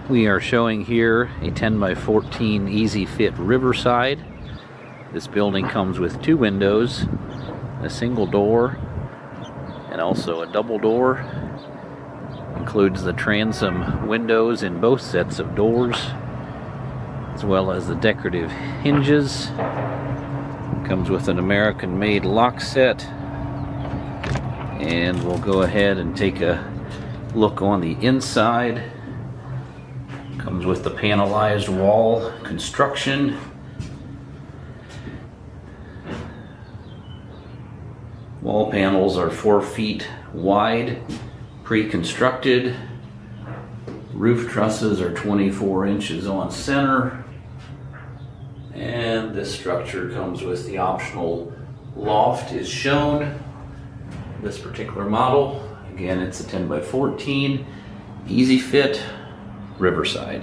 We are showing here a 10 by 14 EZ-Fit Riverside. This building comes with 2 windows, a single door, and also a double door. Includes the transom windows in both sets of doors, as well as the decorative hinges. Comes with an American-made lock set. And we'll go ahead and take a look on the inside. Comes with the panelized wall construction. Wall panels are 4 feet wide, pre-constructed. Roof trusses are 24 inches on center. And this structure comes with the optional loft is shown. This particular model, again, it's a 10 by 14 EZ-Fit Riverside.